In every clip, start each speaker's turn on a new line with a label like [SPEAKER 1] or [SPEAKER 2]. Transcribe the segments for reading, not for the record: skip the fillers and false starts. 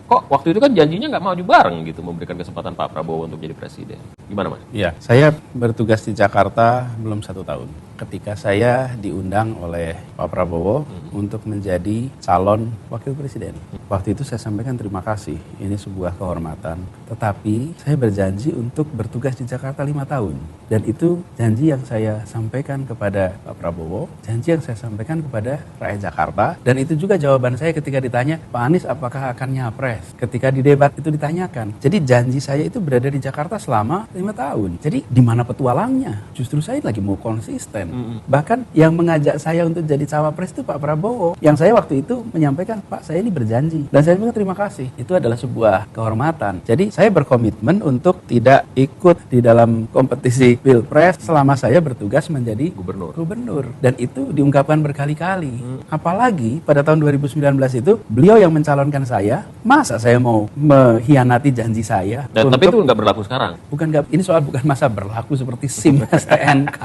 [SPEAKER 1] kok waktu itu kan janjinya nggak maju bareng gitu, memberikan kesempatan Pak Prabowo untuk jadi presiden. Gimana Mas?
[SPEAKER 2] Iya, saya bertugas di Jakarta belum 1 tahun. Ketika saya diundang oleh Pak Prabowo untuk menjadi calon wakil presiden. Waktu itu saya sampaikan terima kasih, ini sebuah kehormatan. Tetapi saya berjanji untuk bertugas di Jakarta 5 tahun. Dan itu janji yang saya sampaikan kepada Pak Prabowo, janji yang saya sampaikan kepada rakyat Jakarta. Dan itu juga jawaban saya ketika ditanya, Pak Anies apakah akan nyapres? Ketika di debat itu ditanyakan. Jadi janji saya itu berada di Jakarta selama 5 tahun. Jadi di mana petualangnya? Justru saya lagi mau konsisten. Bahkan yang mengajak saya untuk jadi cawapres itu Pak Prabowo. Yang saya waktu itu menyampaikan, Pak saya ini berjanji. Dan saya bilang terima kasih. Itu adalah sebuah kehormatan. Jadi saya berkomitmen untuk tidak ikut di dalam kompetisi Pilpres selama saya bertugas menjadi gubernur. Dan itu diungkapkan berkali-kali. Apalagi pada tahun 2019 itu beliau yang mencalonkan saya. Masa saya mau mengkhianati janji saya?
[SPEAKER 1] Dan tapi itu nggak berlaku sekarang.
[SPEAKER 2] Ini soal bukan masa berlaku seperti SIM STNK.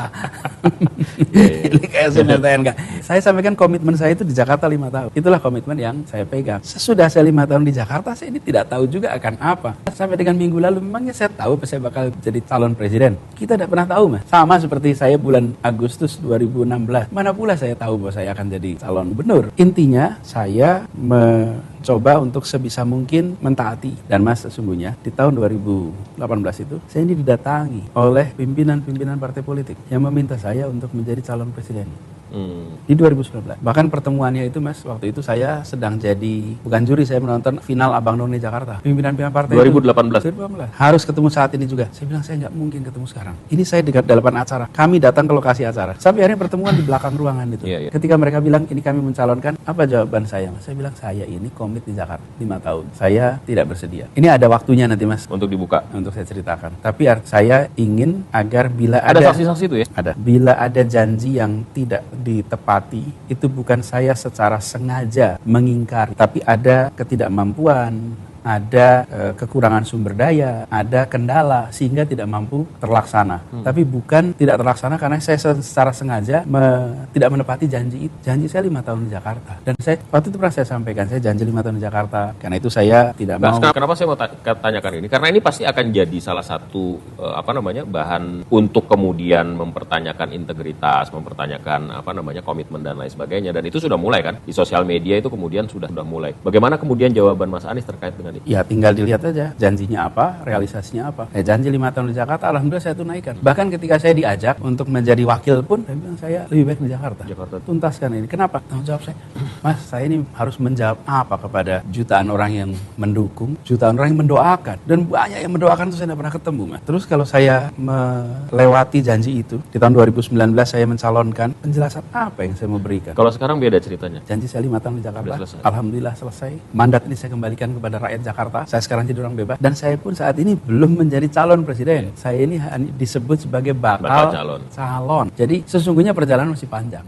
[SPEAKER 2] Ini kayak SIM STNK. Saya sampaikan komitmen saya itu di Jakarta 5 tahun. Itulah komitmen yang saya pegang. Sesudah saya 5 tahun di Jakarta, saya ini tidak tahu juga akan apa. Sampai dengan minggu lalu memangnya saya tahu saya bakal jadi calon presiden. Kita tidak pernah tahu Mas. Sama seperti saya bulan Agustus 2016. Mana pula saya tahu bahwa saya akan jadi calon gubernur. Intinya saya mencoba untuk sebisa mungkin mentaati. Dan Mas sesungguhnya di tahun 2018 itu saya ini didatangi oleh pimpinan-pimpinan partai politik yang meminta saya untuk menjadi calon presiden. Di 2019. Bahkan pertemuannya itu Mas, waktu itu saya sedang jadi, bukan juri, saya menonton final Abang None Jakarta. Pimpinan-pimpinan partai
[SPEAKER 1] 2018.
[SPEAKER 2] 2018. Harus ketemu saat ini juga. Saya bilang saya nggak mungkin ketemu sekarang. Ini saya di hadapan acara. Kami datang ke lokasi acara. Sampai akhirnya pertemuan di belakang ruangan itu. Ketika mereka bilang ini kami mencalonkan, apa jawaban saya Mas? Saya bilang saya ini komit di Jakarta 5 tahun. Saya tidak bersedia. Ini ada waktunya nanti Mas.
[SPEAKER 1] Untuk dibuka.
[SPEAKER 2] Untuk saya ceritakan. Tapi saya ingin agar bila
[SPEAKER 1] ada saksi-saksi itu ya?
[SPEAKER 2] Ada. Bila ada janji yang tidak ditepati, itu bukan saya secara sengaja mengingkari, tapi ada ketidakmampuan, ada kekurangan sumber daya, ada kendala sehingga tidak mampu terlaksana. Tapi bukan tidak terlaksana karena saya secara sengaja tidak menepati janji itu. Janji saya 5 tahun di Jakarta. Dan saya waktu itu pernah saya sampaikan, saya janji 5 tahun di Jakarta. Karena itu saya tidak mau.
[SPEAKER 1] Kenapa saya mau tanyakan ini? Karena ini pasti akan jadi salah satu bahan untuk kemudian mempertanyakan integritas, mempertanyakan komitmen dan lain sebagainya. Dan itu sudah mulai kan di sosial media itu kemudian sudah mulai. Bagaimana kemudian jawaban Mas Anies terkait dengan itu?
[SPEAKER 2] Ya tinggal dilihat aja janjinya apa, realisasinya apa. Janji 5 tahun di Jakarta, alhamdulillah saya tunaikan. Bahkan ketika saya diajak untuk menjadi wakil pun, saya bilang saya lebih baik di Jakarta. Tuntaskan ini. Kenapa? Tanggung jawab saya. Mas, saya ini harus menjawab apa kepada jutaan orang yang mendukung, jutaan orang yang mendoakan. Dan banyak yang mendoakan itu saya tidak pernah ketemu, Mas. Terus kalau saya melewati janji itu, di tahun 2019 saya mencalonkan, penjelasan apa yang saya mau berikan?
[SPEAKER 1] Kalau sekarang beda ceritanya.
[SPEAKER 2] Janji saya 5 tahun di Jakarta, alhamdulillah selesai. Mandat ini saya kembalikan kepada rakyat Jakarta. Saya sekarang jadi orang bebas. Dan saya pun saat ini belum menjadi calon presiden. Saya ini disebut sebagai bakal calon. Jadi sesungguhnya perjalanan masih panjang.